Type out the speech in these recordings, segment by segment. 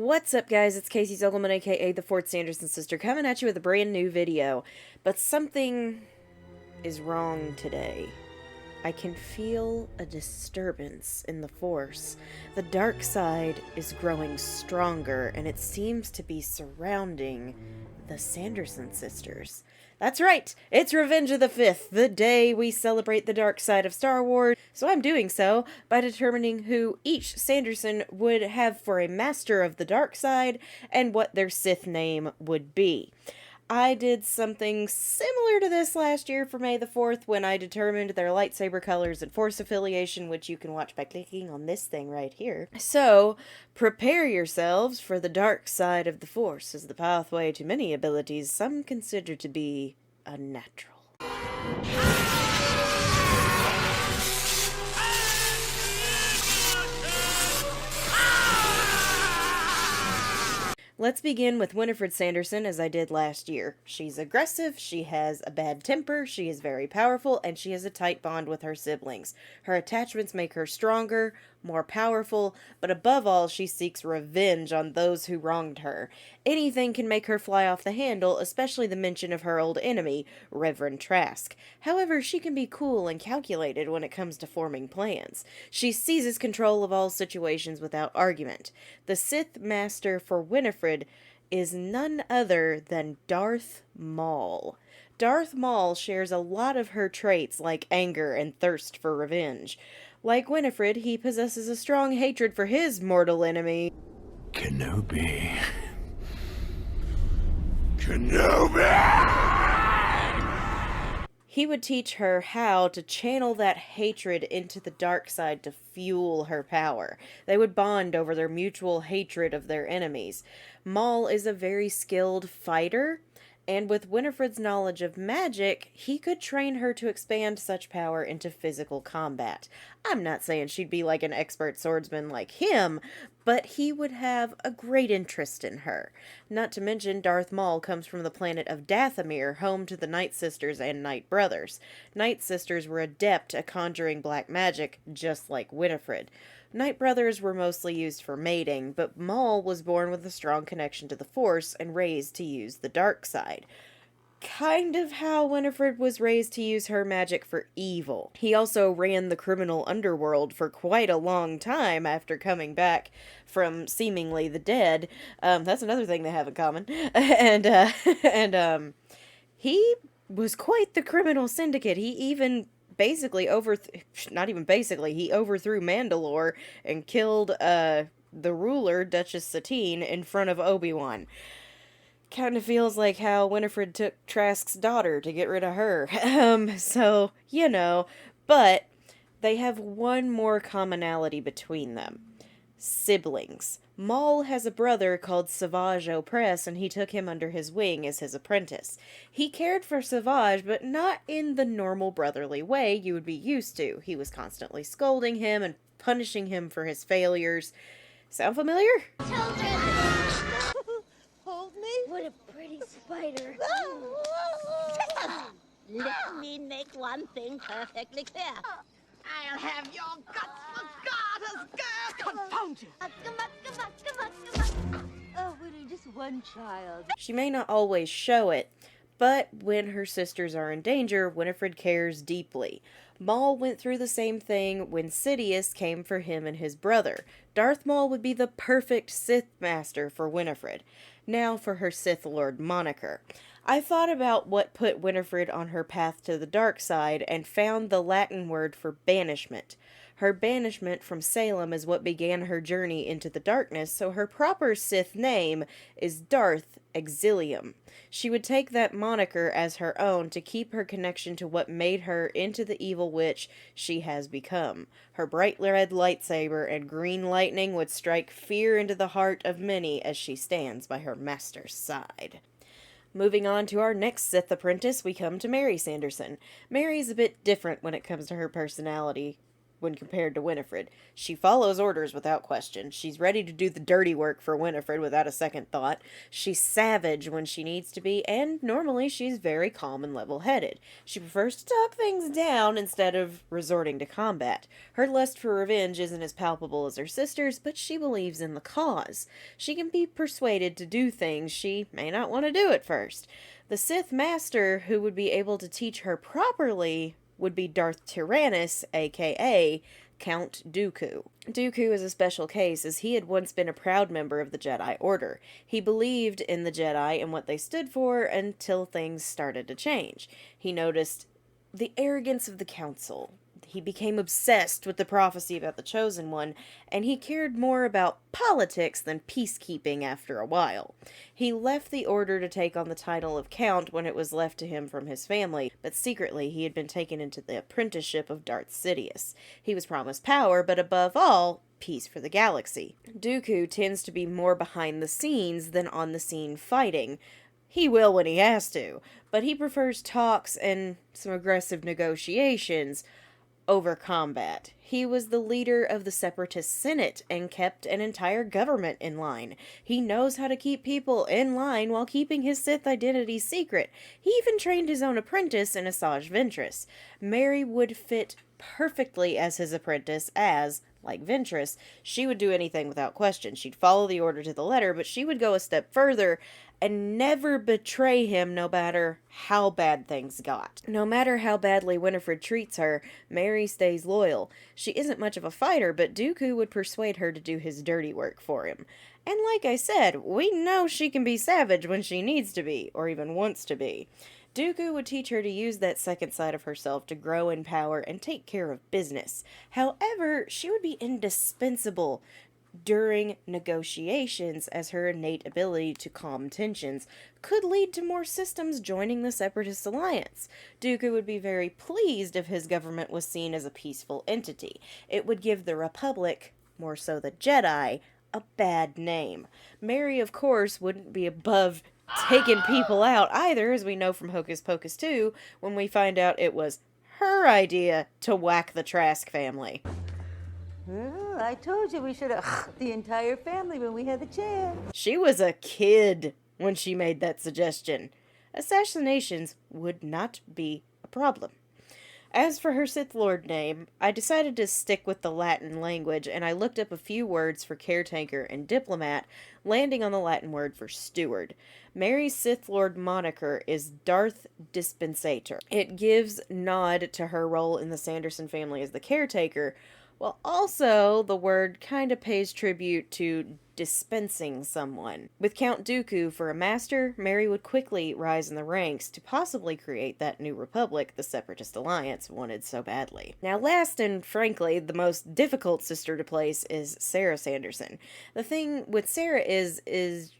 What's up, guys? It's Casey Zogelman, aka the fourth Sanderson Sister, coming at you with a brand new video. But something is wrong today. I can feel a disturbance in the Force. The dark side is growing stronger, and it seems to be surrounding the Sanderson sisters. That's right, it's Revenge of the Fifth, the day we celebrate the dark side of Star Wars, so I'm doing so by determining who each Sanderson would have for a master of the dark side, and what their Sith name would be. I did something similar to this last year for May the 4th when I determined their lightsaber colors and Force affiliation, which you can watch by clicking on this thing right here. So, prepare yourselves, for the dark side of the Force is the pathway to many abilities some consider to be unnatural. Let's begin with Winifred Sanderson, as I did last year. She's aggressive, she has a bad temper, she is very powerful, and she has a tight bond with her siblings. Her attachments make her stronger, more powerful, but above all, she seeks revenge on those who wronged her. Anything can make her fly off the handle, especially the mention of her old enemy, Reverend Trask. However, she can be cool and calculated when it comes to forming plans. She seizes control of all situations without argument. The Sith Master for Winifred is none other than Darth Maul. Darth Maul shares a lot of her traits like anger and thirst for revenge. Like Winifred, he possesses a strong hatred for his mortal enemy, Kenobi. Kenobi! He would teach her how to channel that hatred into the dark side to fuel her power. They would bond over their mutual hatred of their enemies. Maul is a very skilled fighter, and with Winifred's knowledge of magic, he could train her to expand such power into physical combat. I'm not saying she'd be like an expert swordsman like him, but he would have a great interest in her. Not to mention, Darth Maul comes from the planet of Dathomir, home to the Night Sisters and Night Brothers. Night Sisters were adept at conjuring black magic, just like Winifred. Night Brothers were mostly used for mating, but Maul was born with a strong connection to the Force and raised to use the dark side. Kind of how Winifred was raised to use her magic for evil. He also ran the criminal underworld for quite a long time after coming back from seemingly the dead. That's another thing they have in common. and he was quite the criminal syndicate. He even basically he overthrew Mandalore and killed the ruler, Duchess Satine, in front of Obi-Wan. Kind of feels like how Winifred took Trask's daughter to get rid of her. So, you know, but they have one more commonality between them. Siblings. Maul has a brother called Savage Opress, and he took him under his wing as his apprentice. He cared for Savage, but not in the normal brotherly way you would be used to. He was constantly scolding him and punishing him for his failures. Sound familiar? Children! Hold me? What a pretty spider. Let me make one thing perfectly clear. I'll have your guts for garters, girl! Confound you! Come on. Oh, we're just one child. She may not always show it, but when her sisters are in danger, Winifred cares deeply. Maul went through the same thing when Sidious came for him and his brother. Darth Maul would be the perfect Sith Master for Winifred. Now for her Sith Lord moniker. I thought about what put Winifred on her path to the dark side and found the Latin word for banishment. Her banishment from Salem is what began her journey into the darkness, so her proper Sith name is Darth Exilium. She would take that moniker as her own to keep her connection to what made her into the evil witch she has become. Her bright red lightsaber and green lightning would strike fear into the heart of many as she stands by her master's side. Moving on to our next Sith apprentice, we come to Mary Sanderson. Mary's a bit different when it comes to her personality. when compared to Winifred. She follows orders without question. She's ready to do the dirty work for Winifred without a second thought. She's savage when she needs to be, and normally she's very calm and level-headed. She prefers to talk things down instead of resorting to combat. Her lust for revenge isn't as palpable as her sister's, but she believes in the cause. She can be persuaded to do things she may not want to do at first. The Sith Master who would be able to teach her properly would be Darth Tyrannus, aka Count Dooku. Dooku is a special case, as he had once been a proud member of the Jedi Order. He believed in the Jedi and what they stood for until things started to change. He noticed the arrogance of the Council. He became obsessed with the prophecy about the Chosen One, and he cared more about politics than peacekeeping after a while. He left the Order to take on the title of Count when it was left to him from his family, but secretly he had been taken into the apprenticeship of Darth Sidious. He was promised power, but above all, peace for the galaxy. Dooku tends to be more behind the scenes than on the scene fighting. He will when he has to, but he prefers talks and some aggressive negotiations over combat. He was the leader of the Separatist Senate and kept an entire government in line. He knows how to keep people in line while keeping his Sith identity secret. He even trained his own apprentice in Asajj Ventress. Mary would fit perfectly as his apprentice as, like Ventress, she would do anything without question. She'd follow the order to the letter, but she would go a step further and never betray him no matter how bad things got. No matter how badly Winifred treats her, Mary stays loyal. She isn't much of a fighter, but Dooku would persuade her to do his dirty work for him. And like I said, we know she can be savage when she needs to be, or even wants to be. Dooku would teach her to use that second side of herself to grow in power and take care of business. However, she would be indispensable during negotiations, as her innate ability to calm tensions could lead to more systems joining the Separatist alliance. Dooku would be very pleased if his government was seen as a peaceful entity. It would give the Republic, more so the Jedi, a bad name. Mary, of course, wouldn't be above taking people out either, as we know from Hocus Pocus 2, when we find out it was her idea to whack the Trask family. Oh, I told you we should have the entire family when we had the chance. She was a kid when she made that suggestion. Assassinations would not be a problem. As for her Sith Lord name, I decided to stick with the Latin language, and I looked up a few words for caretaker and diplomat, landing on the Latin word for steward. Mary's Sith Lord moniker is Darth Dispensator. It gives nod to her role in the Sanderson family as the caretaker, while also the word kind of pays tribute to dispensing someone. With Count Dooku for a master, Mary would quickly rise in the ranks to possibly create that new republic the Separatist Alliance wanted so badly. Now last and frankly the most difficult sister to place is Sarah Sanderson. The thing with Sarah is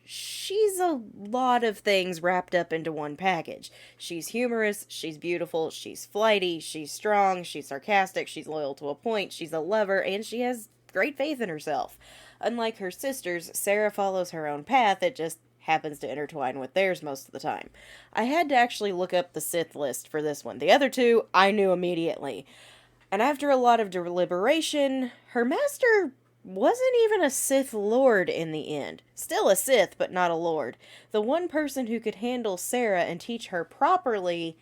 she's a lot of things wrapped up into one package. She's humorous, she's beautiful, she's flighty, she's strong, she's sarcastic, she's loyal to a point, she's a lover, and she has great faith in herself. Unlike her sisters, Sarah follows her own path, it just happens to intertwine with theirs most of the time. I had to actually look up the Sith list for this one. The other two, I knew immediately. And after a lot of deliberation, her master wasn't even a Sith Lord in the end. Still a Sith, but not a Lord. The one person who could handle Sarah and teach her properly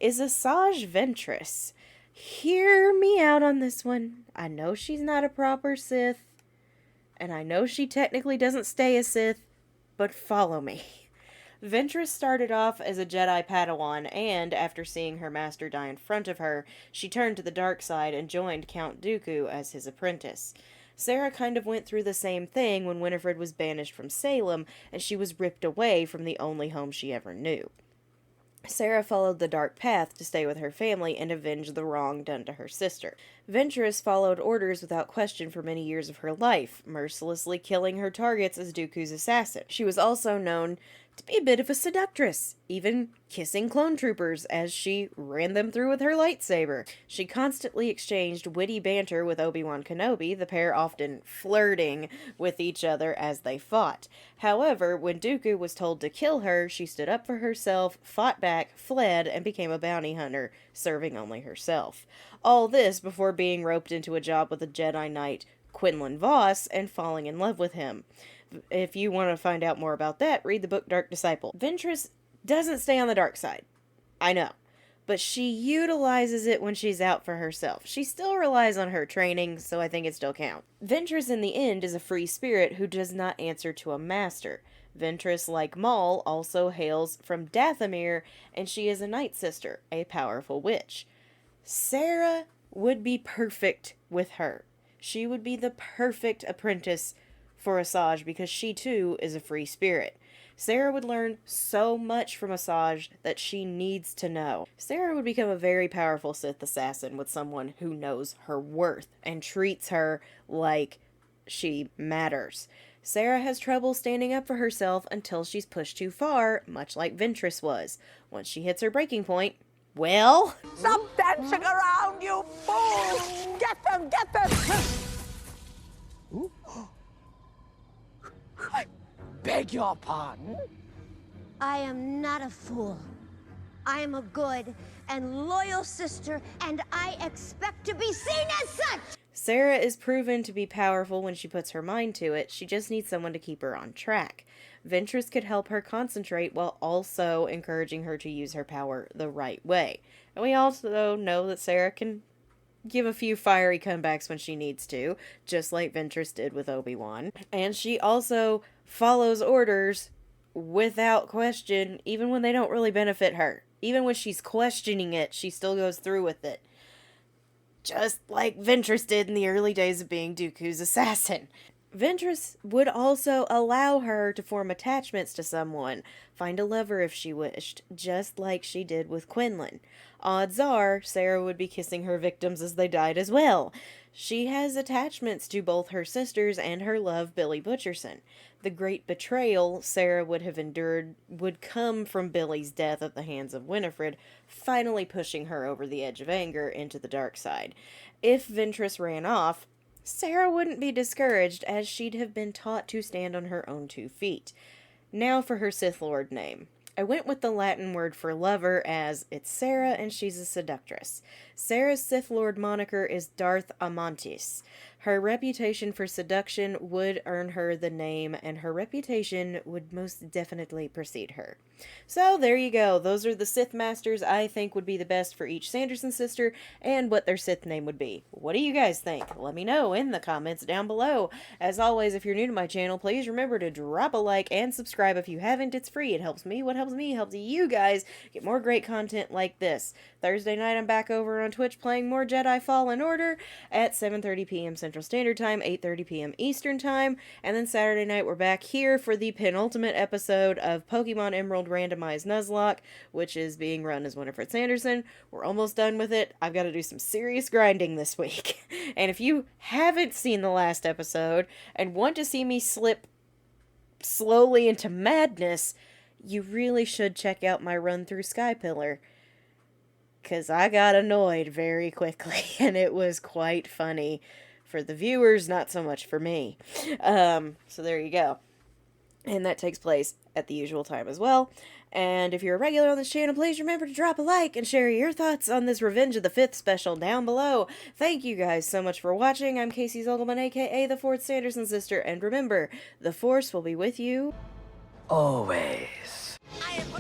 is Asajj Ventress. Hear me out on this one. I know she's not a proper Sith, and I know she technically doesn't stay a Sith, but follow me. Ventress started off as a Jedi Padawan, and after seeing her master die in front of her, she turned to the dark side and joined Count Dooku as his apprentice. Sarah kind of went through the same thing when Winifred was banished from Salem, and she was ripped away from the only home she ever knew. Sarah followed the dark path to stay with her family and avenge the wrong done to her sister. Ventress followed orders without question for many years of her life, mercilessly killing her targets as Dooku's assassin. She was also known to be a bit of a seductress, even kissing clone troopers as she ran them through with her lightsaber. She constantly exchanged witty banter with Obi-Wan Kenobi, the pair often flirting with each other as they fought. However, when Dooku was told to kill her, she stood up for herself, fought back, fled, and became a bounty hunter, serving only herself. All this before being roped into a job with a Jedi Knight, Quinlan Vos, and falling in love with him. If you want to find out more about that, read the book Dark Disciple. Ventress doesn't stay on the dark side. I know. But she utilizes it when she's out for herself. She still relies on her training, so I think it still counts. Ventress in the end is a free spirit who does not answer to a master. Ventress, like Maul, also hails from Dathomir, and she is a Night Sister, a powerful witch. Sarah would be perfect with her. She would be the perfect apprentice for Asajj because she too is a free spirit. Sarah would learn so much from Asajj that she needs to know. Sarah would become a very powerful Sith assassin with someone who knows her worth and treats her like she matters. Sarah has trouble standing up for herself until she's pushed too far, much like Ventress was. Once she hits her breaking point, well... Stop dancing around, you fool! Get them, get them! I beg your pardon? I am not a fool. I am a good and loyal sister, and I expect to be seen as such! Sarah is proven to be powerful when she puts her mind to it. She just needs someone to keep her on track. Ventress could help her concentrate while also encouraging her to use her power the right way. And we also know that Sarah can give a few fiery comebacks when she needs to, just like Ventress did with Obi-Wan. And she also follows orders without question, even when they don't really benefit her. Even when she's questioning it, she still goes through with it. Just like Ventress did in the early days of being Dooku's assassin. Ventress would also allow her to form attachments to someone, find a lover if she wished, just like she did with Quinlan. Odds are, Sarah would be kissing her victims as they died as well. She has attachments to both her sisters and her love, Billy Butcherson. The great betrayal Sarah would have endured would come from Billy's death at the hands of Winifred, finally pushing her over the edge of anger into the dark side. If Ventress ran off, Sarah wouldn't be discouraged, as she'd have been taught to stand on her own 2 feet. Now for her Sith Lord name. I went with the Latin word for lover, as it's Sarah and she's a seductress. Sarah's Sith Lord moniker is Darth Amantis. Her reputation for seduction would earn her the name, and her reputation would most definitely precede her. So there you go. Those are the Sith Masters I think would be the best for each Sanderson sister, and what their Sith name would be. What do you guys think? Let me know in the comments down below. As always, if you're new to my channel, please remember to drop a like and subscribe if you haven't. It's free. It helps me. What helps me helps you guys get more great content like this. Thursday night, I'm back over on Twitch playing more Jedi Fallen Order at 7:30 p.m. Central Standard Time, 8:30 p.m. Eastern Time, and then Saturday night we're back here for the penultimate episode of Pokemon Emerald Randomized Nuzlocke, which is being run as Winifred Sanderson. We're almost done with it. I've got to do some serious grinding this week. And if you haven't seen the last episode and want to see me slip slowly into madness, you really should check out my run through Skypillar. Because I got annoyed very quickly, and it was quite funny for the viewers, not so much for me. So there you go. And that takes place at the usual time as well. And if you're a regular on this channel, please remember to drop a like and share your thoughts on this Revenge of the Fifth special down below. Thank you guys so much for watching. I'm Casey Zogelman, aka the Fourth Sanderson Sister, and remember, the Force will be with you Always. I am